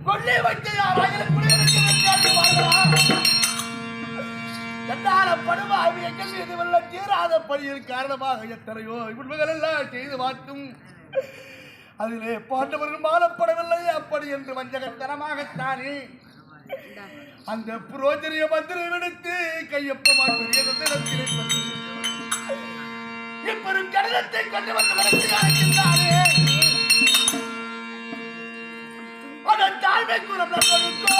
கொள்ளை வைத்து யாராயிரம் படுவாய் எங்கள் மீது வெள்ள தீராத பணியின் காரணமாக எத்தனையோ இவர்கள் எல்லாம் செய்து பார்த்தும் அதிலே பாண்டவர்கள் மாறப்படவில்லை. அப்படி என்று வஞ்சகத்தனமாகத்தானே அந்த புரோஜரிய மந்திரம் எடுத்து கையொப்பமாக்கிய இப்பெரும் கடிதத்தை கொண்டு வந்து நடத்தினாரே அதன் தாழ்மை கூறப்பட்டிருக்கோ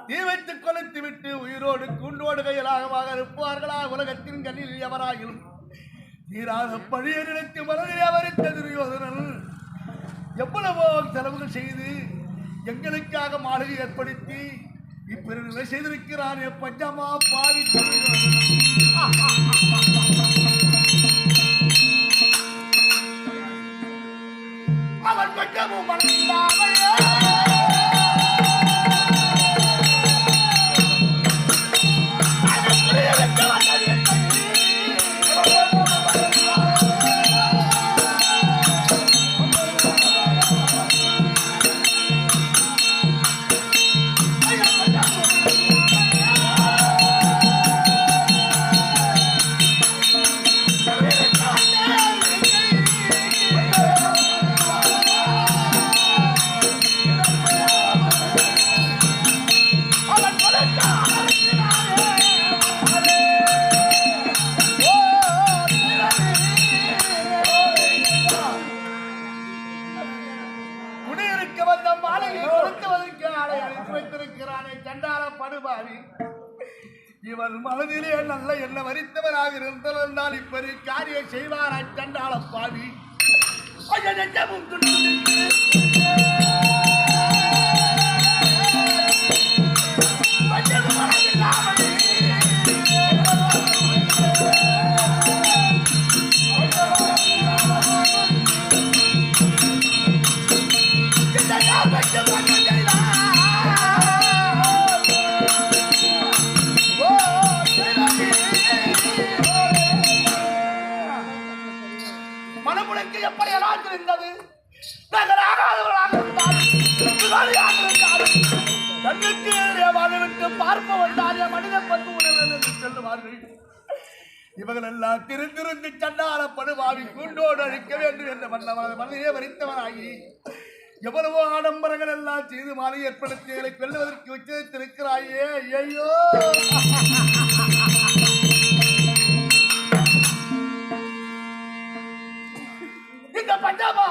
தீவைத்துக் கொலைத்து விட்டு உயிரோடு கூண்டோடு கையலாகமாக இருப்பார்களா உலகத்தின் கண்ணில் எவராயிலும் தீராத பழிய நினைத்து மனதில் அவரித்த துரியோதனன் எவ்வளவோ செலவுகள் செய்து எங்களுக்காக மாளிகை ஏற்படுத்தி இப்பெருநிலை செய்திருக்கிறான். பஞ்சமா பாவி அவன் கொஞ்சமும் மனதில்லாமல் இவன் மனதிலே நல்ல என்ன வரித்தவராக இருந்தால் இப்படி காரியம் செய்வாரா சண்டாள பாவி மனமுடைக்கு எப்படி இருந்தது கண்ணுக்கு பார்ப்ப வந்தாலே மனித பண்பு உணர்வு என்று சொல்லுவார்கள். இவர்கள் எல்லாம் திருந்திருந்து சண்டாளப்படுவாவி கூண்டோடு அழிக்க வேண்டும் என்ற மனதிலே வரித்தவனாகி எவ்வளவோ ஆடம்பரங்கள் எல்லாம் செய்து மாலை ஏற்படுத்திகளை வெல்லுவதற்கு உச்சரித்திருக்கிறாயே. ஐயோ இந்த பஞ்சாபா